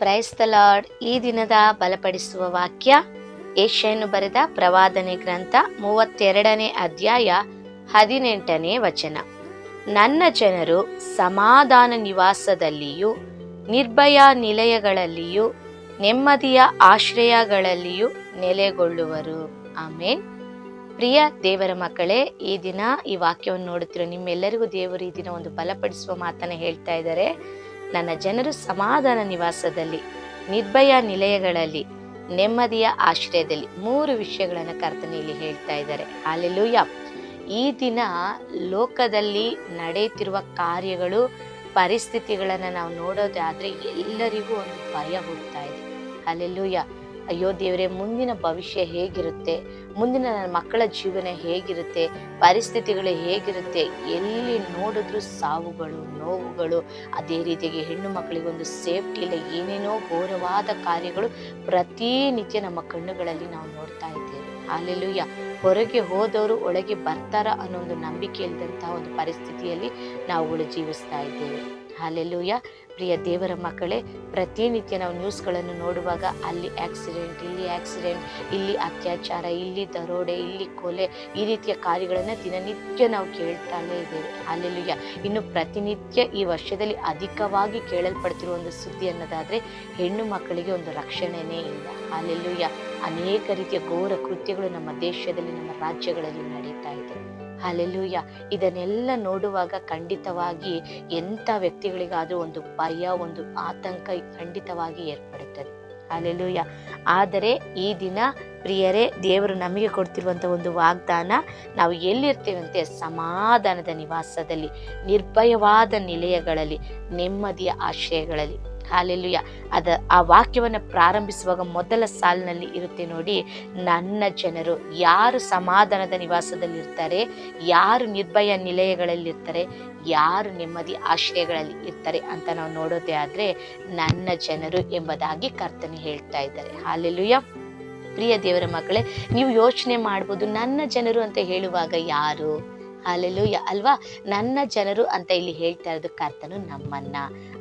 Price the lord. ಈ ದಿನದ ಬಲಪಡಿಸುವ ವಾಕ್ಯ ಯೆಶಾಯನು ಬರೆದ ಪ್ರವಾದನೆ ಗ್ರಂಥ 32ನೇ ಅಧ್ಯಾಯ 18ನೇ ವಚನ. ನನ್ನ ಜನರು ಸಮಾಧಾನ ನಿವಾಸದಲ್ಲಿಯೂ ನಿರ್ಭಯ ನಿಲಯಗಳಲ್ಲಿಯೂ ನೆಮ್ಮದಿಯ ಆಶ್ರಯಗಳಲ್ಲಿಯೂ ನೆಲೆಗೊಳ್ಳುವರು. ಆಮೇನ್. ಪ್ರಿಯ ದೇವರ ಮಕ್ಕಳೇ, ಈ ದಿನ ಈ ವಾಕ್ಯವನ್ನು ನೋಡುತ್ತಿರೋ ನಿಮ್ಮೆಲ್ಲರಿಗೂ ದೇವರು ಈ ದಿನ ಒಂದು ಬಲಪಡಿಸುವ ಮಾತನ್ನು ಹೇಳ್ತಾ ಇದ್ದಾರೆ. ನನ್ನ ಜನರು ಸಮಾಧಾನ ನಿವಾಸದಲ್ಲಿ, ನಿರ್ಭಯ ನಿಲಯಗಳಲ್ಲಿ, ನೆಮ್ಮದಿಯ ಆಶ್ರಯದಲ್ಲಿ. 3 ವಿಷಯಗಳನ್ನು ಕರ್ತನಲ್ಲಿ ಹೇಳ್ತಾ ಇದ್ದಾರೆ. ಹಲ್ಲೆಲೂಯಾ. ಈ ದಿನ ಲೋಕದಲ್ಲಿ ನಡೆಯುತ್ತಿರುವ ಕಾರ್ಯಗಳು, ಪರಿಸ್ಥಿತಿಗಳನ್ನು ನಾವು ನೋಡೋದಾದ್ರೆ ಎಲ್ಲರಿಗೂ ಒಂದು ಭಯ ಹುಡ್ತಾ ಇದೆ. ಹಲ್ಲೆಲೂಯಾ. ಅಯ್ಯೋ ದೇವರೇ, ಮುಂದಿನ ಭವಿಷ್ಯ ಹೇಗಿರುತ್ತೆ, ಮುಂದಿನ ನನ್ನ ಮಕ್ಕಳ ಜೀವನ ಹೇಗಿರುತ್ತೆ, ಪರಿಸ್ಥಿತಿಗಳು ಹೇಗಿರುತ್ತೆ, ಎಲ್ಲಿ ನೋಡಿದ್ರು ಸಾವುಗಳು, ನೋವುಗಳು. ಅದೇ ರೀತಿಯಾಗಿ ಹೆಣ್ಣು ಮಕ್ಕಳಿಗೊಂದು ಸೇಫ್ಟಿ ಇಲ್ಲ, ಏನೇನೋ ಘೋರವಾದ ಕಾರ್ಯಗಳು ಪ್ರತಿನಿತ್ಯ ನಮ್ಮ ಕಣ್ಣುಗಳಲ್ಲಿ ನಾವು ನೋಡ್ತಾ ಇದ್ದೇವೆ. ಹಲ್ಲೆಲೂಯಾ. ಹೊರಗೆ ಹೋದವರು ಒಳಗೆ ಬರ್ತಾರ ಅನ್ನೋ ಒಂದು ನಂಬಿಕೆ ಇಲ್ಲದಂತಹ ಒಂದು ಪರಿಸ್ಥಿತಿಯಲ್ಲಿ ನಾವುಗಳು ಜೀವಿಸ್ತಾ ಇದ್ದೇವೆ. ಹಲ್ಲೆಲೂಯಾ. ಪ್ರಿಯ ದೇವರ ಮಕ್ಕಳೇ, ಪ್ರತಿನಿತ್ಯ ನಾವು ನ್ಯೂಸ್ಗಳನ್ನು ನೋಡುವಾಗ ಅಲ್ಲಿ ಆಕ್ಸಿಡೆಂಟ್, ಇಲ್ಲಿ ಅತ್ಯಾಚಾರ, ಇಲ್ಲಿ ದರೋಡೆ, ಇಲ್ಲಿ ಕೊಲೆ, ಈ ರೀತಿಯ ಕಾರ್ಯಗಳನ್ನು ದಿನನಿತ್ಯ ನಾವು ಕೇಳ್ತಾನೇ ಇದ್ದೇವೆ. ಹಲ್ಲೆಲೂಯಾ. ಇನ್ನು ಪ್ರತಿನಿತ್ಯ ಈ ವರ್ಷದಲ್ಲಿ ಅಧಿಕವಾಗಿ ಕೇಳಲ್ಪಡ್ತಿರುವ ಒಂದು ಸುದ್ದಿ ಅನ್ನೋದಾದ್ರೆ ಹೆಣ್ಣು ಮಕ್ಕಳಿಗೆ ಒಂದು ರಕ್ಷಣೆನೇ ಇಲ್ಲ. ಹಲ್ಲೆಲೂಯಾ. ಅನೇಕ ರೀತಿಯ ಘೋರ ಕೃತ್ಯಗಳು ನಮ್ಮ ದೇಶದಲ್ಲಿ, ನಮ್ಮ ರಾಜ್ಯಗಳಲ್ಲಿ ನಡೀತಾ ಇದೆ. ಹಲ್ಲೆಲೂಯಾ. ಇದನ್ನೆಲ್ಲ ನೋಡುವಾಗ ಖಂಡಿತವಾಗಿ ಎಂಥ ವ್ಯಕ್ತಿಗಳಿಗಾದರೂ ಒಂದು ಭಯ, ಒಂದು ಆತಂಕ ಖಂಡಿತವಾಗಿ ಏರ್ಪಡುತ್ತದೆ. ಹಲ್ಲೆಲೂಯಾ. ಆದರೆ ಈ ದಿನ ಪ್ರಿಯರೇ, ದೇವರು ನಮಗೆ ಕೊಡ್ತಿರುವಂಥ ಒಂದು ವಾಗ್ದಾನ, ನಾವು ಎಲ್ಲಿರ್ತೇವಂತೆ ಸಮಾಧಾನದ ನಿವಾಸದಲ್ಲಿ, ನಿರ್ಭಯವಾದ ನಿಲಯಗಳಲ್ಲಿ, ನೆಮ್ಮದಿಯ ಆಶ್ರಯಗಳಲ್ಲಿ. ಹಲ್ಲೆಲೂಯಾ. ಆ ವಾಕ್ಯವನ್ನು ಪ್ರಾರಂಭಿಸುವಾಗ ಮೊದಲ ಸಾಲಿನಲ್ಲಿ ಇರುತ್ತೆ ನೋಡಿ, ನನ್ನ ಜನರು. ಯಾರು ಸಮಾಧಾನದ ನಿವಾಸದಲ್ಲಿ ಇರ್ತಾರೆ, ಯಾರು ನಿರ್ಭಯ ನಿಲಯಗಳಲ್ಲಿರ್ತಾರೆ, ಯಾರು ನೆಮ್ಮದಿ ಆಶ್ರಯಗಳಲ್ಲಿ ಇರ್ತಾರೆ ಅಂತ ನಾವು ನೋಡೋದೇ ಆದ್ರೆ ನನ್ನ ಜನರು ಎಂಬುದಾಗಿ ಕರ್ತನೆ ಹೇಳ್ತಾ ಇದ್ದಾರೆ. ಹಲ್ಲೆಲೂಯಾ. ಪ್ರಿಯ ದೇವರ ಮಕ್ಕಳೇ, ನೀವು ಯೋಚನೆ ಮಾಡ್ಬೋದು, ನನ್ನ ಜನರು ಅಂತ ಹೇಳುವಾಗ ಯಾರು? ಹಲ್ಲೆಲೂಯಾ ಅಲ್ವಾ. ನನ್ನ ಜನರು ಅಂತ ಇಲ್ಲಿ ಹೇಳ್ತಾ ಇರೋದು ಕರ್ತನು ನಮ್ಮನ್ನ,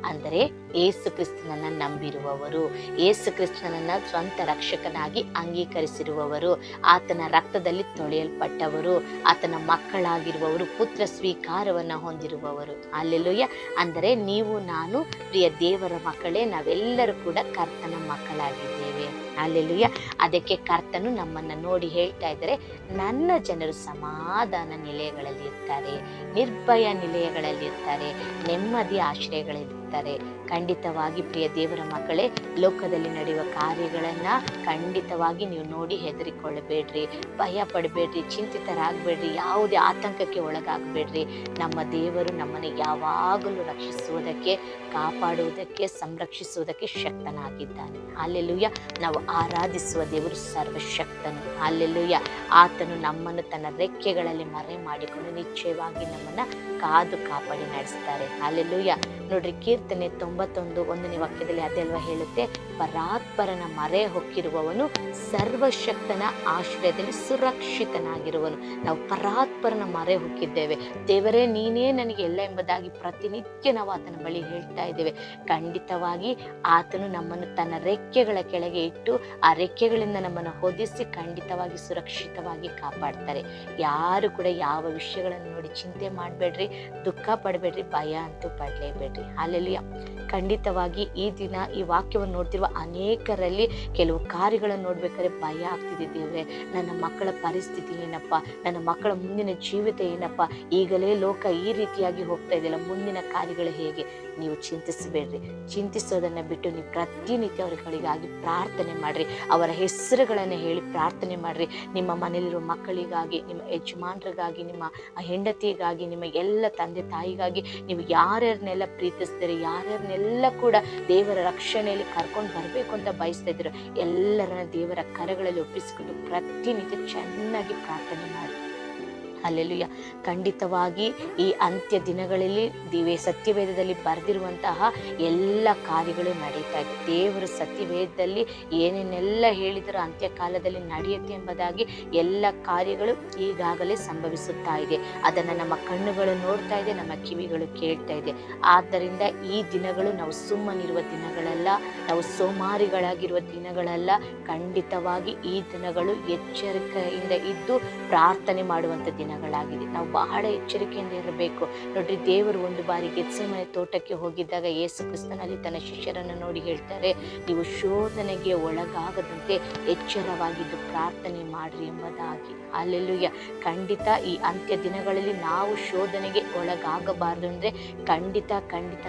ಅಂದರೆ ಯೇಸು ಕ್ರಿಸ್ತನನ್ನ ನಂಬಿರುವವರು, ಯೇಸು ಕ್ರಿಸ್ತನನ್ನ ಸ್ವಂತ ರಕ್ಷಕನಾಗಿ ಅಂಗೀಕರಿಸಿರುವವರು, ಆತನ ರಕ್ತದಲ್ಲಿ ತೊಳೆಯಲ್ಪಟ್ಟವರು, ಆತನ ಮಕ್ಕಳಾಗಿರುವವರು, ಪುತ್ರ ಸ್ವೀಕಾರವನ್ನ ಹೊಂದಿರುವವರು. ಹಲ್ಲೆಲೂಯಾ. ಅಂದರೆ ನೀವು, ನಾನು, ಪ್ರಿಯ ದೇವರ ಮಕ್ಕಳೇ, ನಾವೆಲ್ಲರೂ ಕೂಡ ಕರ್ತನ ಮಕ್ಕಳಾಗಿದ್ದೇವೆ. ಹಲ್ಲೆಲೂಯಾ. ಅದಕ್ಕೆ ಕರ್ತನು ನಮ್ಮನ್ನ ನೋಡಿ ಹೇಳ್ತಾ ಇದ್ದಾರೆ, ನನ್ನ ಜನರು ಸಮಾಧಾನ ನಿಲಯಗಳಲ್ಲಿ ಇರ್ತಾರೆ, ನಿರ್ಭಯ ನಿಲಯಗಳಲ್ಲಿ ಇರ್ತಾರೆ, ನೆಮ್ಮದಿಯ ಆಶ್ರಯಗಳಿರ್ತಾರೆ. ಖಂಡಿತವಾಗಿ ಪ್ರಿಯ ದೇವರ ಮಕ್ಕಳೇ, ಲೋಕದಲ್ಲಿ ನಡೆಯುವ ಕಾರ್ಯಗಳನ್ನ ಖಂಡಿತವಾಗಿ ನೀವು ನೋಡಿ ಹೆದರಿಕೊಳ್ಳಬೇಡ್ರಿ, ಭಯ ಪಡಬೇಡ್ರಿ, ಚಿಂತಿತರಾಗಬೇಡ್ರಿ, ಯಾವುದೇ ಆತಂಕಕ್ಕೆ ಒಳಗಾಗಬೇಡ್ರಿ. ನಮ್ಮ ದೇವರು ನಮ್ಮನ್ನು ಯಾವಾಗಲೂ ರಕ್ಷಿಸುವುದಕ್ಕೆ, ಕಾಪಾಡುವುದಕ್ಕೆ, ಸಂರಕ್ಷಿಸುವುದಕ್ಕೆ ಶಕ್ತನಾಗಿದ್ದಾನೆ. ಹಲ್ಲೆಲೂಯಾ. ನಾವು ಆರಾಧಿಸುವ ದೇವರು ಸರ್ವಶಕ್ತನು. ಹಲ್ಲೆಲೂಯಾ. ಆತನು ನಮ್ಮನ್ನು ತನ್ನ ರೆಕ್ಕೆಗಳಲ್ಲಿ ಮರೆ ಮಾಡಿಕೊಂಡು ನಿಶ್ಚಯವಾಗಿ ನಮ್ಮನ್ನ ಕಾದು ಕಾಪಾಡಿ ನಡೆಸ್ತಾರೆ. ಹಲ್ಲೆಲೂಯಾ. ನೋಡ್ರಿ, ಕೀರ್ತನೆ 91 ವಾಕ್ಯದಲ್ಲಿ ಅದೆಲ್ವಾ ಹೇಳುತ್ತೆ, ಪರಾತ್ಪರನ ಮರೆ ಹೊಕ್ಕಿರುವವನು ಸರ್ವಶಕ್ತನ ಆಶ್ರಯದಲ್ಲಿ ಸುರಕ್ಷಿತನಾಗಿರುವನು. ನಾವು ಪರಾತ್ಪರನ ಮರೆ ಹೊಕ್ಕಿದ್ದೇವೆ. ದೇವರೇ, ನೀನೇ ನನಗೆ ಎಲ್ಲ ಎಂಬುದಾಗಿ ಪ್ರತಿನಿತ್ಯ ನಾವು ಆತನ ಬಳಿ ಹೇಳ್ತಾ ಇದ್ದೇವೆ. ಖಂಡಿತವಾಗಿ ಆತನು ನಮ್ಮನ್ನು ತನ್ನ ರೆಕ್ಕೆಗಳ ಕೆಳಗೆ ಇಟ್ಟು ಆ ರೆಕ್ಕೆಗಳಿಂದ ನಮ್ಮನ್ನು ಹೊದಿಸಿ ಖಂಡಿತವಾಗಿ ಸುರಕ್ಷಿತವಾಗಿ ಕಾಪಾಡ್ತಾರೆ. ಯಾರು ಕೂಡ ಯಾವ ವಿಷಯಗಳನ್ನು ನೋಡಿ ಚಿಂತೆ ಮಾಡಬೇಡ್ರಿ, ದುಃಖ ಪಡಬೇಡ್ರಿ, ಭಯ ಅಂತೂ ಪಡಲೇಬೇಡ್ರಿ. ಹಲ್ಲೆಲೂಯಾ. ಖಂಡಿತವಾಗಿ ಈ ದಿನ ಈ ವಾಕ್ಯವನ್ನು ನೋಡ್ತಿರುವ ಅನೇಕರಲ್ಲಿ ಕೆಲವು ಕಾರ್ಯಗಳನ್ನು ನೋಡ್ಬೇಕಾದ್ರೆ ಭಯ ಆಗ್ತಿದೆ. ದೇವ್ರೆ, ನನ್ನ ಮಕ್ಕಳ ಪರಿಸ್ಥಿತಿ ಏನಪ್ಪ, ನನ್ನ ಮಕ್ಕಳ ಮುಂದಿನ ಜೀವಿತ ಏನಪ್ಪ, ಈಗಲೇ ಲೋಕ ಈ ರೀತಿಯಾಗಿ ಹೋಗ್ತಾ ಇದೆಯಲ್ಲ, ಮುಂದಿನ ಕಾರ್ಯಗಳು ಹೇಗೆ? ನೀವು ಚಿಂತಿಸಬೇಡ್ರಿ. ಚಿಂತಿಸೋದನ್ನ ಬಿಟ್ಟು ನೀವು ಪ್ರತಿನಿತ್ಯ ಅವರುಗಳಿಗಾಗಿ ಪ್ರಾರ್ಥನೆ ಮಾಡ್ರಿ, ಅವರ ಹೆಸರುಗಳನ್ನು ಹೇಳಿ ಪ್ರಾರ್ಥನೆ ಮಾಡ್ರಿ. ನಿಮ್ಮ ಮನೆಯಲ್ಲಿರುವ ಮಕ್ಕಳಿಗಾಗಿ, ನಿಮ್ಮ ಯಜಮಾನರಿಗಾಗಿ, ನಿಮ್ಮ ಹೆಂಡತಿಗಾಗಿ, ನಿಮ್ಮ ಎಲ್ಲ ತಂದೆ ತಾಯಿಗಾಗಿ, ನೀವು ಯಾರ್ಯಾರನ್ನೆಲ್ಲ ಪ್ರೀತಿಸ್ತೀರಿ, ಯಾರ್ಯಾರನ್ನೆಲ್ಲ ಕೂಡ ದೇವರ ರಕ್ಷಣೆಯಲ್ಲಿ ಕರ್ಕೊಂಡು ಬರಬೇಕು ಅಂತ ಬಯಸ್ತಾ ಇದ್ದೀರೋ ಎಲ್ಲರನ್ನ ದೇವರ ಕರಗಳಲ್ಲಿ ಒಪ್ಪಿಸಿಕೊಂಡು ಪ್ರತಿನಿತ್ಯ ಚೆನ್ನಾಗಿ ಪ್ರಾರ್ಥನೆ ಮಾಡಿ. ಹಲ್ಲೆಲೂಯ. ಖಂಡಿತವಾಗಿ ಈ ಅಂತ್ಯ ದಿನಗಳಲ್ಲಿ ಸತ್ಯವೇದದಲ್ಲಿ ಬರೆದಿರುವಂತಹ ಎಲ್ಲ ಕಾರ್ಯಗಳು ನಡೀತಾ ಇದೆ. ದೇವರು ಸತ್ಯವೇದದಲ್ಲಿ ಏನೇನೆಲ್ಲ ಹೇಳಿದರೂ ಅಂತ್ಯಕಾಲದಲ್ಲಿ ನಡೆಯುತ್ತೆ ಎಂಬುದಾಗಿ ಎಲ್ಲ ಕಾರ್ಯಗಳು ಈಗಾಗಲೇ ಸಂಭವಿಸುತ್ತಾ ಇದೆ. ಅದನ್ನು ನಮ್ಮ ಕಣ್ಣುಗಳು ನೋಡ್ತಾ ಇದೆ, ನಮ್ಮ ಕಿವಿಗಳು ಕೇಳ್ತಾ ಇದೆ. ಆದ್ದರಿಂದ ಈ ದಿನಗಳು ನಾವು ಸುಮ್ಮನಿರುವ ದಿನಗಳಲ್ಲ, ನಾವು ಸೋಮಾರಿಗಳಾಗಿರುವ ದಿನಗಳಲ್ಲ. ಖಂಡಿತವಾಗಿ ಈ ದಿನಗಳು ಎಚ್ಚರಿಕೆಯಿಂದ ಇದ್ದು ಪ್ರಾರ್ಥನೆ ಮಾಡುವಂಥ ದಿನಗಳಾಗಿದೆ. ನಾವು ಬಹಳ ಎಚ್ಚರಿಕೆಯಿಂದ ಇರಬೇಕು. ನೋಡ್ರಿ, ದೇವರು ಒಂದು ಬಾರಿ ಗೆತ್ಸೆಮನೆ ತೋಟಕ್ಕೆ ಹೋಗಿದ್ದಾಗ ಯೇಸು ಕ್ರಿಸ್ತನಲ್ಲಿ ತನ್ನ ಶಿಷ್ಯರನ್ನು ನೋಡಿ ಹೇಳ್ತಾರೆ, ನೀವು ಶೋಧನೆಗೆ ಒಳಗಾಗದಂತೆ ಎಚ್ಚರವಾಗಿದ್ದು ಪ್ರಾರ್ಥನೆ ಮಾಡ್ರಿ ಎಂಬುದಾಗಿ. ಹಲ್ಲೆಲೂಯ. ಖಂಡಿತ ಈ ಅಂತ್ಯ ದಿನಗಳಲ್ಲಿ ನಾವು ಶೋಧನೆಗೆ ಒಳಗಾಗಬಾರ್ದು ಅಂದರೆ ಖಂಡಿತ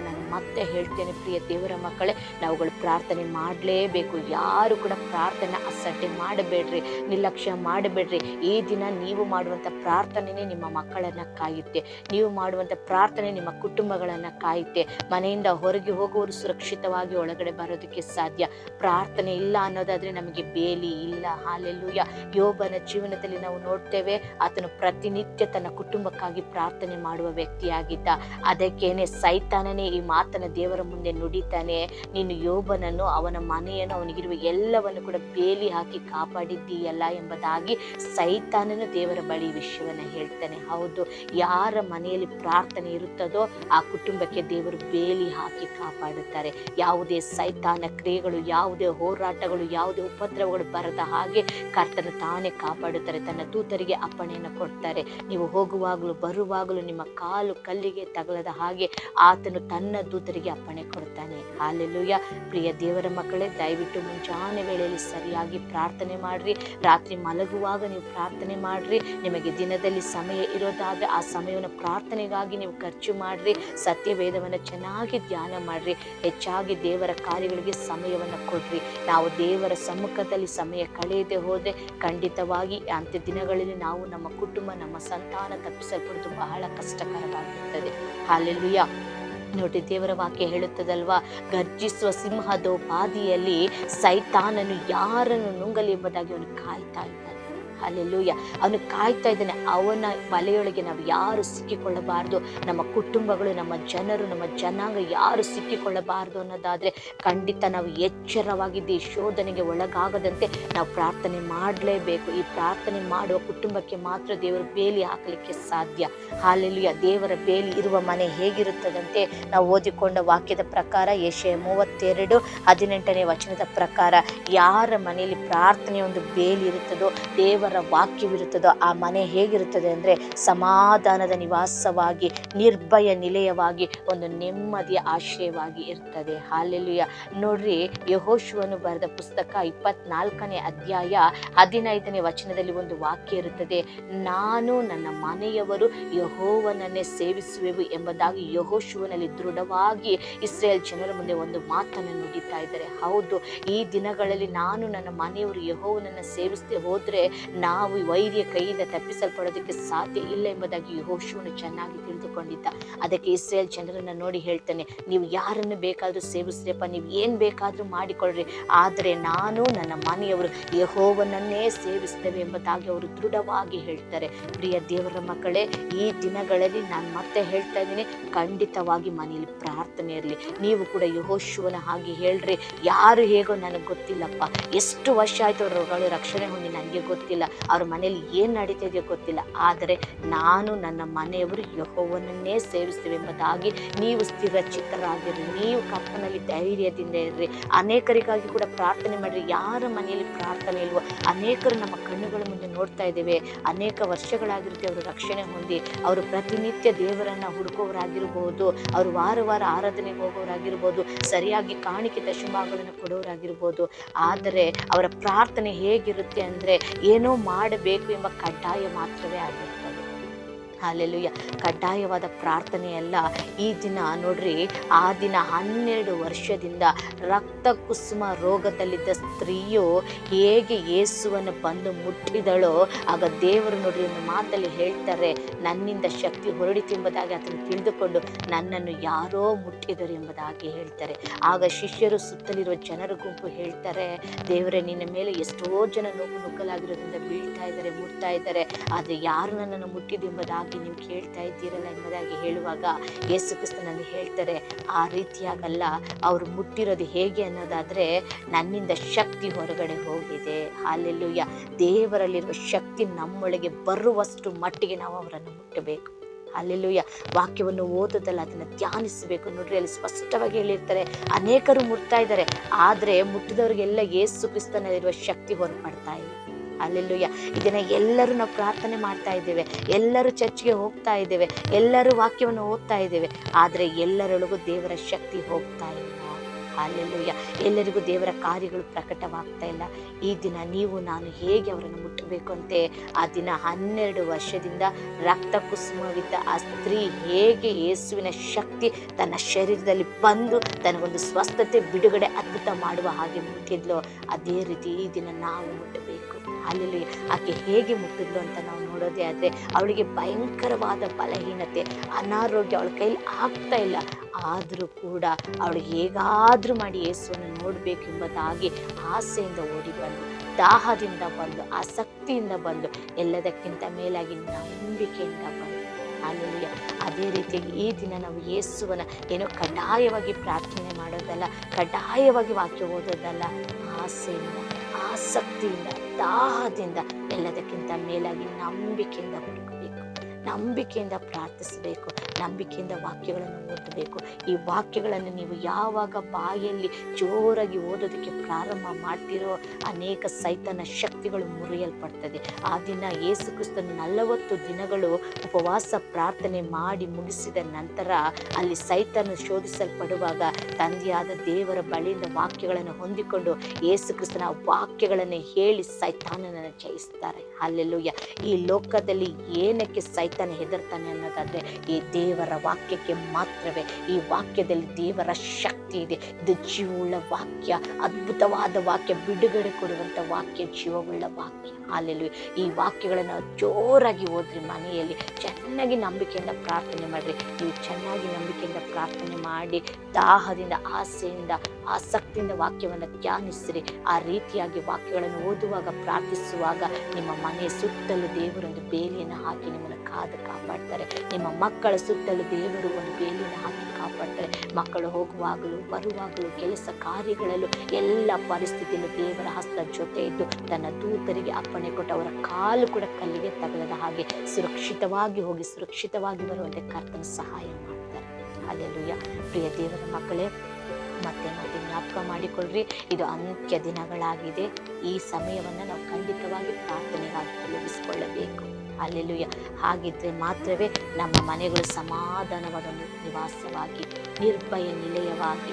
ನಾನು ಮತ್ತೆ ಹೇಳ್ತೇನೆ, ಪ್ರಿಯ ದೇವರ ಮಕ್ಕಳೇ, ನಾವುಗಳು ಪ್ರಾರ್ಥನೆ ಮಾಡಲೇಬೇಕು. ಯಾರು ಕೂಡ ಪ್ರಾರ್ಥನೆ ಅಸಡ್ಡೆ ಮಾಡಬೇಡ್ರಿ, ನಿರ್ಲಕ್ಷ್ಯ ಮಾಡಬೇಡ್ರಿ. ಈ ದಿನ ನೀವು ಮಾಡುವಂಥ ಪ್ರಾರ್ಥನೆನೇ ನಿಮ್ಮ ಮಕ್ಕಳನ್ನು ಕಾಯುತ್ತೆ. ನೀವು ಮಾಡುವಂಥ ಪ್ರಾರ್ಥನೆ ನಿಮ್ಮ ಕುಟುಂಬಗಳನ್ನು ಕಾಯುತ್ತೆ. ಮನೆಯಿಂದ ಹೊರಗೆ ಹೋಗುವವರು ಸುರಕ್ಷಿತವಾಗಿ ಒಳಗಡೆ ಬರೋದಕ್ಕೆ ಸಾಧ್ಯ. ಪ್ರಾರ್ಥನೆ ಇಲ್ಲ ಅನ್ನೋದಾದರೆ ನಮಗೆ ಬೇಲಿ ಇಲ್ಲ. ಹಲ್ಲೆಲೂಯ. ಯೋಬನ ಜೀವನದಲ್ಲಿ ನಾವು ನೋಡ್ತೇವೆ, ಆತನು ಪ್ರತಿನಿತ್ಯ ತನ್ನ ಕುಟುಂಬಕ್ಕಾಗಿ ಪ್ರಾರ್ಥನೆ ಮಾಡುವ ವ್ಯಕ್ತಿಯಾಗಿದ್ದ. ಅದಕ್ಕೇನೆ ಸೈತಾನನೇ ಈ ಮಾತನ್ನ ದೇವರ ಮುಂದೆ ನುಡಿತಾನೆ, ನೀನು ಯೋಬನನ್ನು, ಅವನ ಮನೆಯನ್ನು, ಅವನಿಗಿರುವ ಎಲ್ಲವನ್ನು ಕೂಡ ಬೇಲಿ ಹಾಕಿ ಕಾಪಾಡಿದ್ದೀಯಲ್ಲ ಎಂಬುದಾಗಿ ಸೈತಾನನು ದೇವರ ಬಳಿ ವಿಷಯವನ್ನು ಹೇಳ್ತಾನೆ. ಹೌದು, ಯಾರ ಮನೆಯಲ್ಲಿ ಪ್ರಾರ್ಥನೆ ಇರುತ್ತದೋ ಆ ಕುಟುಂಬಕ್ಕೆ ದೇವರು ಬೇಲಿ ಹಾಕಿ ಕಾಪಾಡುತ್ತಾರೆ. ಯಾವುದೇ ಸೈತಾನ ಕ್ರಿಯೆಗಳು, ಯಾವುದೇ ಹೋರಾಟಗಳು, ಯಾವುದೇ ಉಪದ್ರವಗಳು ಬರದ ಹಾಗೆ ಕರ್ತನು ತಾನೇ ಕಾಪಾಡುತ್ತಾರೆ. ತನ್ನ ದೂತರಿಗೆ ಅಪ್ಪಣೆಯನ್ನು ಕೊಡ್ತಾರೆ. ನೀವು ಹೋಗುವಾಗಲೂ ಬರುವಾಗಲೂ ನಿಮ್ಮ ಕಾಲು ಕಲ್ಲಿಗೆ ತಗಲದ ಹಾಗೆ ಆತನು ತನ್ನ ದೂತರಿಗೆ ಅಪ್ಪಣೆ ಕೊಡ್ತಾನೆ. ಹಲ್ಲೆಲೂಯ. ಪ್ರಿಯ ದೇವರ ಮಕ್ಕಳೇ, ದಯವಿಟ್ಟು ಮುಂಜಾನೆ ವೇಳೆಯಲ್ಲಿ ಸರಿಯಾಗಿ ಪ್ರಾರ್ಥನೆ ಮಾಡ್ರಿ. ರಾತ್ರಿ ಮಲಗುವಾಗ ನೀವು ಪ್ರಾರ್ಥನೆ ಮಾಡ್ರಿ. ನಿಮಗೆ ದಿನದಲ್ಲಿ ಸಮಯ ಇರೋದಾದ್ರೆ ಆ ಸಮಯವನ್ನು ಪ್ರಾರ್ಥನೆಗಾಗಿ ನೀವು ಖರ್ಚು ಮಾಡ್ರಿ. ಸತ್ಯವೇದವನ್ನು ಚೆನ್ನಾಗಿ ಧ್ಯಾನ ಮಾಡ್ರಿ. ಹೆಚ್ಚಾಗಿ ದೇವರ ಕಾರ್ಯಗಳಿಗೆ ಸಮಯವನ್ನು ಕೊಡ್ರಿ. ನಾವು ದೇವರ ಸಮ್ಮುಖದಲ್ಲಿ ಸಮಯ ಕಳೆಯದೆ ಹೋದ್ರೆ ಖಂಡಿತವಾಗಿ ಅಂತ್ಯ ದಿನಗಳಲ್ಲಿ ನಾವು, ನಮ್ಮ ಕುಟುಂಬ, ನಮ್ಮ ಸಂತಾನ ತಪ್ಪಿಸಲ್ಪಡುವುದು ಬಹಳ ಕಷ್ಟಕರವಾಗಿರುತ್ತದೆ. ಹಲ್ಲೆಲೂಯ. ನೋಡಿ, ದೇವರ ವಾಕ್ಯ ಹೇಳುತ್ತದಲ್ವಾ, ಗರ್ಜಿಸುವ ಸಿಂಹದೋಪಾದಿಯಲ್ಲಿ ಸೈತಾನನು ಯಾರನ್ನು ನುಂಗಲಿ ಎಂಬುದಾಗಿ ಅವನು ಕಾಯ್ತಾ ಇದ್ದಾನೆ. ಹಲ್ಲೆಲೂಯ. ಅವನು ಕಾಯ್ತಾ ಇದ್ದಾನೆ. ಅವನ ಬಲೆಯೊಳಗೆ ನಾವು ಯಾರು ಸಿಕ್ಕಿಕೊಳ್ಳಬಾರ್ದು, ನಮ್ಮ ಕುಟುಂಬಗಳು, ನಮ್ಮ ಜನರು, ನಮ್ಮ ಜನಾಂಗ ಯಾರು ಸಿಕ್ಕಿಕೊಳ್ಳಬಾರ್ದು ಅನ್ನೋದಾದರೆ ಖಂಡಿತ ನಾವು ಎಚ್ಚರವಾಗಿದ್ದು ಈ ಶೋಧನೆಗೆ ಒಳಗಾಗದಂತೆ ನಾವು ಪ್ರಾರ್ಥನೆ ಮಾಡಲೇಬೇಕು. ಈ ಪ್ರಾರ್ಥನೆ ಮಾಡುವ ಕುಟುಂಬಕ್ಕೆ ಮಾತ್ರ ದೇವರು ಬೇಲಿ ಹಾಕಲಿಕ್ಕೆ ಸಾಧ್ಯ. ಹಲ್ಲೆಲೂಯ. ದೇವರ ಬೇಲಿ ಇರುವ ಮನೆ ಹೇಗಿರುತ್ತದಂತೆ ನಾವು ಓದಿಕೊಂಡ ವಾಕ್ಯದ ಪ್ರಕಾರ, ಯೆಶಾಯ 32:18 ಪ್ರಕಾರ, ಯಾರ ಮನೆಯಲ್ಲಿ ಪ್ರಾರ್ಥನೆಯ ಒಂದು ಬೇಲಿ ಇರುತ್ತದೋ, ದೇವರ ವಾಕ್ಯವಿರುತ್ತದೋ, ಆ ಮನೆ ಹೇಗಿರುತ್ತದೆ ಅಂದರೆ ಸಮಾಧಾನದ ನಿವಾಸವಾಗಿ, ನಿರ್ಭಯ ನಿಲಯವಾಗಿ, ಒಂದು ನೆಮ್ಮದಿಯ ಆಶ್ರಯವಾಗಿ ಇರ್ತದೆ. ಹಲ್ಲೆಲೂಯ. ನೋಡ್ರಿ, ಯೆಹೋಶುವನು ಬರೆದ ಪುಸ್ತಕ 24ನೇ ಅಧ್ಯಾಯ 15ನೇ ವಚನದಲ್ಲಿ ಒಂದು ವಾಕ್ಯ ಇರುತ್ತದೆ, ನಾನು ನನ್ನ ಮನೆಯವರು ಯೆಹೋವನನ್ನೇ ಸೇವಿಸುವೆವು ಎಂಬುದಾಗಿ ಯೆಹೋಶುವನಲ್ಲಿ ದೃಢವಾಗಿ ಇಸ್ರಾಯೇಲ್ ಜನರ ಮುಂದೆ ಒಂದು ಮಾತನ್ನು ನುಡಿತಾ ಇದ್ದಾರೆ. ಹೌದು, ಈ ದಿನಗಳಲ್ಲಿ ನಾನು ನನ್ನ ಮನೆಯವರು ಯೆಹೋವನನ್ನು ಸೇವಿಸದೆ ಹೋದರೆ ನಾವು ವೈರಿಯ ಕೈಯಿಂದ ತಪ್ಪಿಸಲ್ಪಡೋದಕ್ಕೆ ಸಾಧ್ಯ ಇಲ್ಲ ಎಂಬುದಾಗಿ ಯೆಹೋಶುವನು ಚೆನ್ನಾಗಿ ತಿಳಿದುಕೊಂಡಿದ್ದ. ಅದಕ್ಕೆ ಇಸ್ರಾಯೇಲ್ ಜನರನ್ನು ನೋಡಿ ಹೇಳ್ತಾನೆ, ನೀವು ಯಾರನ್ನು ಬೇಕಾದರೂ ಸೇವಿಸ್ರಿಯಪ್ಪ, ನೀವು ಏನು ಬೇಕಾದರೂ ಮಾಡಿಕೊಳ್ಳ್ರಿ, ಆದರೆ ನಾನು ನನ್ನ ಮನೆಯವರು ಯೆಹೋವನನ್ನೇ ಸೇವಿಸ್ತೇವೆ ಎಂಬುದಾಗಿ ಅವರು ದೃಢವಾಗಿ ಹೇಳ್ತಾರೆ. ಪ್ರಿಯ ದೇವರ ಮಕ್ಕಳೇ, ಈ ದಿನಗಳಲ್ಲಿ ನಾನು ಮತ್ತೆ ಹೇಳ್ತಾ ಇದ್ದೀನಿ, ಖಂಡಿತವಾಗಿ ಮನೆಯಲ್ಲಿ ಪ್ರಾರ್ಥನೆ ಇರಲಿ. ನೀವು ಕೂಡ ಯೆಹೋಶುವನ ಹಾಗೆ ಹೇಳ್ರಿ, ಯಾರು ಹೇಗೋ ನನಗೆ ಗೊತ್ತಿಲ್ಲಪ್ಪ, ಎಷ್ಟು ವರ್ಷ ಆಯಿತು ಅವರುಗಳು ರಕ್ಷಣೆ ಹೊಂದಿ ನನಗೆ ಗೊತ್ತಿಲ್ಲ, ಅವ್ರ ಮನೇಲಿ ಏನು ನಡೀತಾ ಇದೆಯೋ ಗೊತ್ತಿಲ್ಲ, ಆದರೆ ನಾನು ನನ್ನ ಮನೆಯವರು ಯೆಹೋವನನ್ನೇ ಸೇವಿಸ್ತೇವೆ ಎಂಬುದಾಗಿ ನೀವು ಸ್ಥಿರ ಚಿತ್ತರಾಗಿರ್ರಿ. ನೀವು ಕರ್ತನಲ್ಲಿ ಧೈರ್ಯದಿಂದ ಇರ್ರಿ. ಅನೇಕರಿಗಾಗಿ ಕೂಡ ಪ್ರಾರ್ಥನೆ ಮಾಡಿರಿ. ಯಾರ ಮನೆಯಲ್ಲಿ ಪ್ರಾರ್ಥನೆ ಇಲ್ವೋ, ಅನೇಕರು ನಮ್ಮ ಕಣ್ಣುಗಳ ಮುಂದೆ ನೋಡ್ತಾ ಇದ್ದೇವೆ, ಅನೇಕ ವರ್ಷಗಳಾಗಿರುತ್ತೆ ಅವರು ರಕ್ಷಣೆ ಹೊಂದಿ, ಅವರು ಪ್ರತಿನಿತ್ಯ ದೇವರನ್ನು ಹುಡುಕೋರಾಗಿರ್ಬೋದು, ಅವರು ವಾರ ವಾರ ಆರಾಧನೆಗೆ ಹೋಗೋರಾಗಿರ್ಬೋದು, ಸರಿಯಾಗಿ ಕಾಣಿಕೆ ದಶಮಾಗಳನ್ನು ಕೊಡೋರಾಗಿರ್ಬೋದು, ಆದರೆ ಅವರ ಪ್ರಾರ್ಥನೆ ಹೇಗಿರುತ್ತೆ ಅಂದರೆ ಏನೋ ಮಾಡಬೇಕು ಎಂಬ ಕಡ್ಡಾಯ ಮಾತ್ರವೇ ಆಗಿರ್ತದೆ. ಹಾಲೆಲೂಯ. ಕಡ್ಡಾಯವಾದ ಪ್ರಾರ್ಥನೆಯಲ್ಲ ಈ ದಿನ. ನೋಡ್ರಿ, ಆ ದಿನ 12 ವರ್ಷದಿಂದ ರಕ್ತ ಕುಸುಮ ರೋಗದಲ್ಲಿದ್ದ ಸ್ತ್ರೀಯು ಹೇಗೆ ಯೇಸುವನ್ನು ಬಂದು ಮುಟ್ಟಿದಳೋ, ಆಗ ದೇವರು ನೋಡ್ರಿ ಒಂದು ಮಾತಲ್ಲಿ ಹೇಳ್ತಾರೆ, ನನ್ನಿಂದ ಶಕ್ತಿ ಹೊರಡಿತು ಎಂಬುದಾಗಿ ಅದನ್ನು ತಿಳಿದುಕೊಂಡು ನನ್ನನ್ನು ಯಾರೋ ಮುಟ್ಟಿದರು ಎಂಬುದಾಗಿ ಹೇಳ್ತಾರೆ. ಆಗ ಶಿಷ್ಯರು, ಸುತ್ತಲಿರುವ ಜನರ ಗುಂಪು ಹೇಳ್ತಾರೆ, ದೇವರೇ, ನಿನ್ನ ಮೇಲೆ ಎಷ್ಟೋ ಜನ ನುಗ್ಗಲಾಗಿರೋದ್ರಿಂದ ಬೀಳ್ತಾ ಇದ್ದಾರೆ, ಮುಟ್ತಾ ಇದ್ದಾರೆ, ಆದರೆ ಯಾರು ನನ್ನನ್ನು ಮುಟ್ಟಿದೆಂಬುದಾಗಿ ನೀವು ಕೇಳ್ತಾ ಇದ್ದೀರಲ್ಲ ಎಂಬುದಾಗಿ ಹೇಳುವಾಗ ಯೇಸು ಕ್ರಿಸ್ತನಲ್ಲಿ ಹೇಳ್ತಾರೆ, ಆ ರೀತಿಯಾಗಲ್ಲ, ಅವರು ಮುಟ್ಟಿರೋದು ಹೇಗೆ ಅನ್ನೋದಾದ್ರೆ ನನ್ನಿಂದ ಶಕ್ತಿ ಹೊರಗಡೆ ಹೋಗಿದೆ. ಹಾಲೆಲೂಯ. ದೇವರಲ್ಲಿರುವ ಶಕ್ತಿ ನಮ್ಮೊಳಗೆ ಬರುವಷ್ಟು ಮಟ್ಟಿಗೆ ನಾವು ಅವರನ್ನು ಮುಟ್ಟಬೇಕು. ಅಲ್ಲೆಲ್ಲೂಯ್ಯ. ವಾಕ್ಯವನ್ನು ಓದೋದಲ್ಲ, ಅದನ್ನು ಧ್ಯಾನಿಸಬೇಕು. ನೋಡ್ರಿ, ಅಲ್ಲಿ ಸ್ಪಷ್ಟವಾಗಿ ಹೇಳಿರ್ತಾರೆ, ಅನೇಕರು ಮುಟ್ತಾ ಇದ್ದಾರೆ, ಆದರೆ ಮುಟ್ಟಿದವರಿಗೆಲ್ಲ ಯೇಸು ಕ್ರಿಸ್ತನಲ್ಲಿರುವ ಶಕ್ತಿ ಹೊರಪಡ್ತಾ ಇಲ್ಲ. ಅಲ್ಲೆಲ್ಲೂಯ್ಯ. ಇದನ್ನ ಎಲ್ಲರೂ ನಾವು ಪ್ರಾರ್ಥನೆ ಮಾಡ್ತಾ ಇದ್ದೇವೆ, ಎಲ್ಲರೂ ಚರ್ಚ್ಗೆ ಹೋಗ್ತಾ ಇದ್ದೇವೆ, ಎಲ್ಲರೂ ವಾಕ್ಯವನ್ನು ಓದ್ತಾ ಇದ್ದೇವೆ, ಆದರೆ ಎಲ್ಲರೊಳಗೂ ದೇವರ ಶಕ್ತಿ ಹೋಗ್ತಾ ಇಲ್ಲ. ಅಲ್ಲೆಲ್ಲೂಯ್ಯ. ಎಲ್ಲರಿಗೂ ದೇವರ ಕಾರ್ಯಗಳು ಪ್ರಕಟವಾಗ್ತಾ ಇಲ್ಲ. ಈ ದಿನ ನೀವು ನಾನು ಹೇಗೆ ಅವರನ್ನು ಮುಟ್ಟಬೇಕು ಅಂತೆ, ಆ ದಿನ 12 ವರ್ಷದಿಂದ ರಕ್ತ ಕುಸುಮವಿದ್ದ ಆ ಸ್ತ್ರೀ ಹೇಗೆ ಯೇಸುವಿನ ಶಕ್ತಿ ತನ್ನ ಶರೀರದಲ್ಲಿ ಬಂದು ತನಗೊಂದು ಸ್ವಸ್ಥತೆ, ಬಿಡುಗಡೆ, ಅದ್ಭುತ ಮಾಡುವ ಹಾಗೆ ಮುಟ್ಟಿದ್ಲೋ, ಅದೇ ರೀತಿ ಈ ದಿನ ನಾವು ಮುಟ್ಟಬೇಕು. ಅಲ್ಲಿ ಆಕೆ ಹೇಗೆ ಮುಟ್ಟಿದ್ಲು ಅಂತ ನಾವು ನೋಡೋದೇ ಆದರೆ, ಅವಳಿಗೆ ಭಯಂಕರವಾದ ಬಲಹೀನತೆ, ಅನಾರೋಗ್ಯ, ಅವಳ ಕೈಲಿ ಆಗ್ತಾ ಇಲ್ಲ. ಆದರೂ ಕೂಡ ಅವಳಿಗೆ ಹೇಗಾದರೂ ಮಾಡಿ ಯೇಸುವನ್ನು ನೋಡಬೇಕು ಎಂಬುದಾಗಿ ಆಸೆಯಿಂದ ಓಡಿ ಬಂದು, ದಾಹದಿಂದ ಬಂದು, ಆಸಕ್ತಿಯಿಂದ ಬಂದು, ಎಲ್ಲದಕ್ಕಿಂತ ಮೇಲಾಗಿ ನಂಬಿಕೆಯಿಂದ ಬಂದು. ಅಲ್ಲೆಲ್ಲೂಯ್ಯ. ಅದೇ ರೀತಿಯಾಗಿ ಈ ದಿನ ನಾವು ಯೇಸುವನ್ನ ಏನೋ ಕಡ್ಡಾಯವಾಗಿ ಪ್ರಾರ್ಥನೆ ಮಾಡೋದಲ್ಲ, ಕಡ್ಡಾಯವಾಗಿ ವಾಕ್ಯ ಓದೋದಲ್ಲ, ಆಸೆಯಿಂದ, ಆಸಕ್ತಿಯಿಂದ, ದಾಹದಿಂದ, ಎಲ್ಲದಕ್ಕಿಂತ ಮೇಲಾಗಿ ನಂಬಿಕೆಯಿಂದ ಹುಡುಕಬೇಕು, ನಂಬಿಕೆಯಿಂದ ಪ್ರಾರ್ಥಿಸಬೇಕು, ನಂಬಿಕೆಯಿಂದ ವಾಕ್ಯಗಳನ್ನು ಓದಬೇಕು. ಈ ವಾಕ್ಯಗಳನ್ನು ನೀವು ಯಾವಾಗ ಬಾಯಲ್ಲಿ ಜೋರಾಗಿ ಓದೋದಕ್ಕೆ ಪ್ರಾರಂಭ ಮಾಡ್ತಿರೋ, ಅನೇಕ ಸೈತನ ಶಕ್ತಿಗಳು ಮುರಿಯಲ್ಪಡ್ತದೆ. ಆ ದಿನ ಯೇಸು ಕ್ರಿಸ್ತನು 40 ದಿನಗಳು ಉಪವಾಸ ಪ್ರಾರ್ಥನೆ ಮಾಡಿ ಮುಗಿಸಿದ ನಂತರ ಅಲ್ಲಿ ಸೈತನು ಶೋಧಿಸಲ್ಪಡುವಾಗ ತಂದೆಯಾದ ದೇವರ ಬಳಿಯಿಂದ ವಾಕ್ಯಗಳನ್ನು ಹೊಂದಿಕೊಂಡು ಯೇಸು ಕ್ರಿಸ್ತನ ವಾಕ್ಯಗಳನ್ನು ಹೇಳಿ ಸೈತಾನನನ್ನು ಜಯಿಸ್ತಾರೆ. ಅಲ್ಲೆಲ್ಲೂಯ್ಯ. ಈ ಲೋಕದಲ್ಲಿ ಏನಕ್ಕೆ ಸೈತಾನ ಹೆದರ್ತಾನೆ ಅನ್ನೋದಾದ್ರೆ, ಈ ದೇವರ ವಾಕ್ಯಕ್ಕೆ ಮಾತ್ರವೇ. ಈ ವಾಕ್ಯದಲ್ಲಿ ದೇವರ ಶಕ್ತಿ ಇದೆ. ಇದು ಜೀವವುಳ್ಳ ವಾಕ್ಯ, ಅದ್ಭುತವಾದ ವಾಕ್ಯ, ಬಿಡುಗಡೆ ಕೊಡುವಂತ ವಾಕ್ಯ, ಜೀವವುಳ್ಳ ವಾಕ್ಯ. ಅಲ್ಲೆಲ್ಲೂಯ್ಯ. ಈ ವಾಕ್ಯಗಳನ್ನು ಜೋರಾಗಿ ಓದ್ರಿ, ಮನೆಯಲ್ಲಿ ಚೆನ್ನಾಗಿ ನಂಬಿಕೆಯಿಂದ ಪ್ರಾರ್ಥನೆ ಮಾಡ್ರಿ. ನೀವು ಚೆನ್ನಾಗಿ ನಂಬಿಕೆಯಿಂದ ಪ್ರಾರ್ಥನೆ ಮಾಡಿ, ದಾಹದಿಂದ, ಆಸೆಯಿಂದ, ಆಸಕ್ತಿಯಿಂದ ವಾಕ್ಯವನ್ನು ಧ್ಯಾನಿಸ್ರಿ. ಆ ರೀತಿಯಾಗಿ ವಾಕ್ಯಗಳನ್ನು ಓದುವಾಗ, ಪ್ರಾರ್ಥಿಸುವಾಗ ನಿಮ್ಮ ಮನೆಯ ಸುತ್ತಲೂ ದೇವರೊಂದು ಬೇಲಿಯನ್ನು ಹಾಕಿ ನಿಮ್ಮನ್ನು ಕಾಪಾಡ್ತಾರೆ. ನಿಮ್ಮ ಮಕ್ಕಳ ಸುತ್ತಲೂ ದೇವರು ಒಂದು ಬೇಲಿಯನ್ನು ಹಾಕಿ ಕಾಪಾಡ್ತಾರೆ. ಮಕ್ಕಳು ಹೋಗುವಾಗಲೂ ಬರುವಾಗಲೂ ಕೆಲಸ ಕಾರ್ಯಗಳಲ್ಲೂ ಎಲ್ಲ ಪರಿಸ್ಥಿತಿಯಲ್ಲೂ ದೇವರ ಹಸ್ತ ಜೊತೆ ಇದ್ದು ತನ್ನ ದೂತರಿಗೆ ಅಪ್ಪಣೆ ಕೊಟ್ಟು ಅವರ ಕಾಲು ಕೂಡ ಕಲ್ಲಿಗೆ ತಗಲದ ಹಾಗೆ ಸುರಕ್ಷಿತವಾಗಿ ಹೋಗಿ ಸುರಕ್ಷಿತವಾಗಿ ಬರುವಂತೆ ಕರ್ತನ ಸಹಾಯ ಮಾಡ್ತಾರೆ. ಅಲ್ಲೆಲ್ಲೂಯ್ಯ. ಪ್ರಿಯ ದೇವರ ಮಕ್ಕಳೇ, ಮತ್ತೆ ಜ್ಞಾಪಕ ಮಾಡಿಕೊಳ್ಳ್ರಿ, ಇದು ಅಂತ್ಯ ದಿನಗಳಾಗಿದೆ. ಈ ಸಮಯವನ್ನು ನಾವು ಖಂಡಿತವಾಗಿ ಪ್ರಾರ್ಥನೆಗಾಗಿ ಉಪಯೋಗಿಸಿಕೊಳ್ಳಬೇಕು. ಅಲ್ಲೆಲ್ಲೂಯ್ಯ. ಹಾಗಿದ್ರೆ ಮಾತ್ರವೇ ನಮ್ಮ ಮನೆಗಳು ಸಮಾಧಾನವಾದ ನಿವಾಸವಾಗಿ, ನಿರ್ಭಯ ನಿಲಯವಾಗಿ,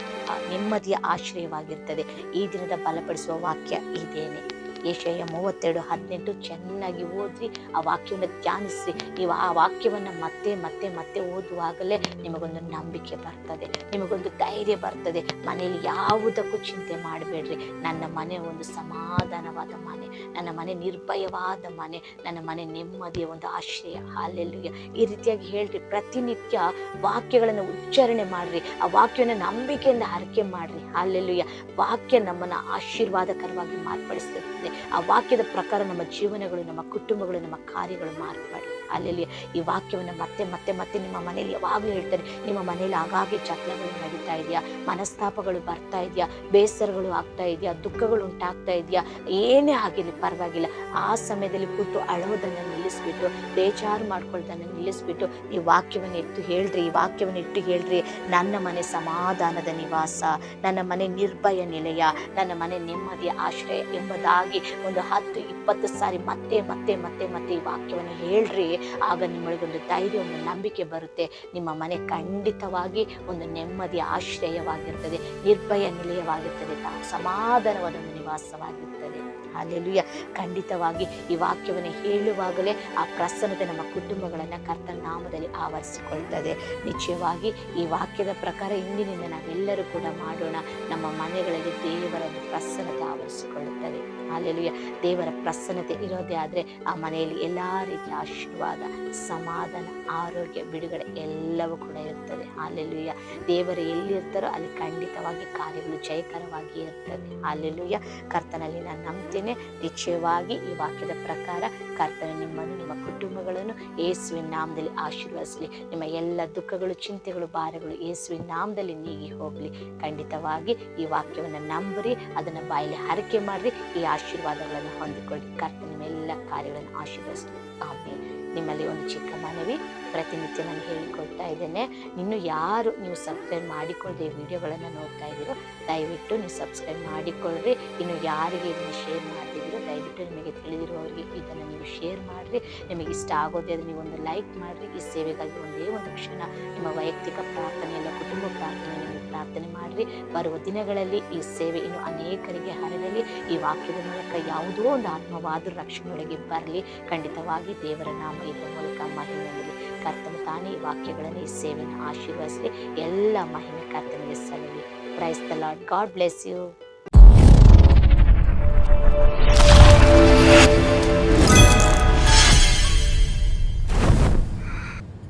ನೆಮ್ಮದಿಯ ಆಶ್ರಯವಾಗಿರ್ತದೆ. ಈ ದಿನದ ಬಲಪಡಿಸುವ ವಾಕ್ಯ ಇದೇನೆ. ಯೆಶಾಯ 32:18 ಚೆನ್ನಾಗಿ ಓದ್ರಿ, ಆ ವಾಕ್ಯವನ್ನು ಧ್ಯಾನಿಸ್ರಿ. ನೀವು ಆ ವಾಕ್ಯವನ್ನು ಮತ್ತೆ ಮತ್ತೆ ಮತ್ತೆ ಓದುವಾಗಲೇ ನಿಮಗೊಂದು ನಂಬಿಕೆ ಬರ್ತದೆ, ನಿಮಗೊಂದು ಧೈರ್ಯ ಬರ್ತದೆ. ಮನೆಯಲ್ಲಿ ಯಾವುದಕ್ಕೂ ಚಿಂತೆ ಮಾಡಬೇಡ್ರಿ. ನನ್ನ ಮನೆ ಒಂದು ಸಮಾಧಾನವಾದ ಮನೆ, ನನ್ನ ಮನೆ ನಿರ್ಭಯವಾದ ಮನೆ, ನನ್ನ ಮನೆ ನೆಮ್ಮದಿಯ ಒಂದು ಆಶ್ರಯ. ಹಲ್ಲೆಲೂಯಾ. ಈ ರೀತಿಯಾಗಿ ಹೇಳ್ರಿ. ಪ್ರತಿನಿತ್ಯ ವಾಕ್ಯಗಳನ್ನು ಉಚ್ಚಾರಣೆ ಮಾಡ್ರಿ. ಆ ವಾಕ್ಯವನ್ನು ನಂಬಿಕೆಯಿಂದ ಹರಕೆ ಮಾಡ್ರಿ. ಹಲ್ಲೆಲೂಯಾ. ವಾಕ್ಯ ನಮ್ಮನ್ನು ಆಶೀರ್ವಾದಕರವಾಗಿ ಮಾರ್ಪಡಿಸುತ್ತದೆ. ಆ ವಾಕ್ಯದ ಪ್ರಕಾರ ನಮ್ಮ ಜೀವನಗಳು, ನಮ್ಮ ಕುಟುಂಬಗಳು, ನಮ್ಮ ಕಾರ್ಯಗಳು ಮಾರ್ಪಡಿ. ಅಲ್ಲೆಲ್ಲಿ ಈ ವಾಕ್ಯವನ್ನು ಮತ್ತೆ ಮತ್ತೆ ಮತ್ತೆ ನಿಮ್ಮ ಮನೆಯಲ್ಲಿ ಯಾವಾಗಲೂ ಹೇಳ್ತಾರೆ. ನಿಮ್ಮ ಮನೆಯಲ್ಲಿ ಆಗಾಗ್ಗೆ ಜಗಳಗಳು ನಡೀತಾ ಇದೆಯಾ, ಮನಸ್ತಾಪಗಳು ಬರ್ತಾ ಇದೆಯಾ, ಬೇಸರಗಳು ಆಗ್ತಾ ಇದೆಯಾ, ದುಃಖಗಳು ಉಂಟಾಗ್ತಾ ಇದೆಯಾ, ಏನೇ ಆಗಿರಲಿ ಪರವಾಗಿಲ್ಲ. ಆ ಸಮಯದಲ್ಲಿ ಕೂತು ಅಳೋದನ್ನು ನಿಲ್ಲಿಸ್ಬಿಟ್ಟು, ಬೇಜಾರು ಮಾಡ್ಕೊಳ್ಳೋದನ್ನು ನಿಲ್ಲಿಸ್ಬಿಟ್ಟು ಈ ವಾಕ್ಯವನ್ನು ಎತ್ತು ಹೇಳ್ರಿ. ಈ ವಾಕ್ಯವನ್ನು ಇಟ್ಟು ಹೇಳ್ರಿ. ನನ್ನ ಮನೆ ಸಮಾಧಾನದ ನಿವಾಸ, ನನ್ನ ಮನೆ ನಿರ್ಭಯ ನಿಲಯ, ನನ್ನ ಮನೆ ನೆಮ್ಮದಿಯ ಆಶ್ರಯ ಎಂಬುದಾಗಿ ಹೋಗಿ ಒಂದು 10-20 ಸಾರಿ ಮತ್ತೆ ಮತ್ತೆ ಮತ್ತೆ ಮತ್ತೆ ಈ ವಾಕ್ಯವನ್ನು ಹೇಳ್ರಿ. ಆಗ ನಿಮ್ಮೊಳಗೊಂದು ಧೈರ್ಯ, ಒಂದು ನಂಬಿಕೆ ಬರುತ್ತೆ. ನಿಮ್ಮ ಮನೆ ಖಂಡಿತವಾಗಿ ಒಂದು ನೆಮ್ಮದಿಯ ಆಶ್ರಯವಾಗಿರ್ತದೆ, ನಿರ್ಭಯ ನಿಲಯವಾಗಿರ್ತದೆ, ಸಮಾಧಾನವಾದ ಒಂದು ನಿವಾಸವಾಗಿರ್ತದೆ. ಹಲ್ಲೆಲೂಯಾ. ಖಂಡಿತವಾಗಿ ಈ ವಾಕ್ಯವನ್ನು ಹೇಳುವಾಗಲೇ ಆ ಪ್ರಸನ್ನತೆ ನಮ್ಮ ಕುಟುಂಬಗಳನ್ನು ಕರ್ತನ ನಾಮದಲ್ಲಿ ಆವರಿಸಿಕೊಳ್ತದೆ. ನಿಶ್ಚಯವಾಗಿ ಈ ವಾಕ್ಯದ ಪ್ರಕಾರ ಇಂದಿನಿಂದ ನಾವೆಲ್ಲರೂ ಕೂಡ ಮಾಡೋಣ. ನಮ್ಮ ಮನೆಗಳಲ್ಲಿ ದೇವರ ಒಂದು ಪ್ರಸನ್ನತೆ ಆವರಿಸಿಕೊಳ್ಳುತ್ತದೆ. ಹಲ್ಲೆಲೂಯಾ. ದೇವರ ಪ್ರಸನ್ನತೆ ಇರೋದೇ ಆದರೆ ಆ ಮನೆಯಲ್ಲಿ ಎಲ್ಲ ರೀತಿಯ ಆಶೀರ್ವಾದ, ಸಮಾಧಾನ, ಆರೋಗ್ಯ, ಬಿಡುಗಡೆ ಎಲ್ಲವೂ ಕೂಡ ಇರ್ತದೆ. ಹಲ್ಲೆಲೂಯಾ. ದೇವರು ಎಲ್ಲಿರ್ತಾರೋ ಅಲ್ಲಿ ಖಂಡಿತವಾಗಿ ಕಾರ್ಯಗಳು ಜಯಕರವಾಗಿ ಇರ್ತದೆ. ಹಲ್ಲೆಲೂಯಾ. ಕರ್ತನಲ್ಲಿ ನಾನು ನಂಬ್ತೇನೆ. ನಿಶ್ಚಯವಾಗಿ ಈ ವಾಕ್ಯದ ಪ್ರಕಾರ ಕರ್ತನ ನಿಮ್ಮನ್ನು, ನಿಮ್ಮ ಕುಟುಂಬಗಳನ್ನು ಯೇಸುವಿನ ನಾಮದಲ್ಲಿ ಆಶೀರ್ವದಿಸಲಿ. ನಿಮ್ಮ ಎಲ್ಲ ದುಃಖಗಳು, ಚಿಂತೆಗಳು, ಭಾರಗಳು ಯೇಸುವಿನ ನಾಮದಲ್ಲಿ ನೀಗಿ ಹೋಗಲಿ. ಖಂಡಿತವಾಗಿ ಈ ವಾಕ್ಯವನ್ನು ನಂಬ್ರಿ, ಅದನ್ನು ಬಾಯಲ್ಲಿ ಹರಕೆ ಮಾಡ್ರಿ, ಈ ಆಶೀರ್ವಾದಗಳನ್ನು ಹೊಂದಿಕೊಳ್ಳಿ. ಕರ್ತನ ಎಲ್ಲ ಕಾರ್ಯಗಳನ್ನು ಆಶೀರ್ವದಿಸಲಿ. ಆಮೇಲೆ ನಿಮ್ಮಲ್ಲಿ ಒಂದು ಚಿಕ್ಕ ಮನವಿ, ಪ್ರತಿನಿತ್ಯ ನಾನು ಹೇಳಿಕೊಡ್ತಾ ಇದ್ದೇನೆ. ಇನ್ನು ಯಾರು ನೀವು ಸಬ್ಸ್ಕ್ರೈಬ್ ಮಾಡಿಕೊಳ್ಳದೆ ಈ ವಿಡಿಯೋಗಳನ್ನು ನೋಡ್ತಾ ಇದ್ದೀರೋ ದಯವಿಟ್ಟು ನೀವು ಸಬ್ಸ್ಕ್ರೈಬ್ ಮಾಡಿಕೊಳ್ಳ್ರಿ. ಇನ್ನು ಯಾರಿಗೆ ಇದನ್ನು ಶೇರ್ ಮಾಡ್ತಿದ್ದೀರೋ ದಯವಿಟ್ಟು ನಿಮಗೆ ತಿಳಿದಿರುವವರಿಗೆ ಇದನ್ನು ನೀವು ಶೇರ್ ಮಾಡಿರಿ. ನಿಮಗೆ ಇಷ್ಟ ಆಗೋದೇ ಆದರೆ ನೀವು ಒಂದು ಲೈಕ್ ಮಾಡಿರಿ. ಈ ಸೇವೆಗಾಗಿ ಒಂದೇ ಒಂದು ಕ್ಷಣ ನಿಮ್ಮ ವೈಯಕ್ತಿಕ ಪ್ರಾರ್ಥನೆ, ಎಲ್ಲ ಕುಟುಂಬ ಪ್ರಾರ್ಥನೆಯನ್ನು ನೀವು ಪ್ರಾರ್ಥನೆ ಮಾಡಿರಿ. ಬರುವ ದಿನಗಳಲ್ಲಿ ಈ ಸೇವೆ ಇನ್ನು ಅನೇಕರಿಗೆ ಹರಡಲಿ. ಈ ವಾಕ್ಯದ ಮೂಲಕ ಯಾವುದೋ ಒಂದು ಆತ್ಮವಾದರೂ ರಕ್ಷಣೆಯೊಳಗೆ ಬರಲಿ. ಖಂಡಿತವಾಗಿ ದೇವರ ನಾಮ ಇದರ ಮೂಲಕ ಮಹಿಮೆಯಲ್ಲಿ ಕರ್ತನ ತಾನೇ ಈ ವಾಕ್ಯಗಳಲ್ಲಿ ಈ ಸೇವೆಯನ್ನು ಆಶೀರ್ವದಿಸಲಿ. ಎಲ್ಲ ಮಹಿಮೆ ಕರ್ತನಿಗೆ ಸಲ್ಲಲಿ. Praise the Lord. God bless you.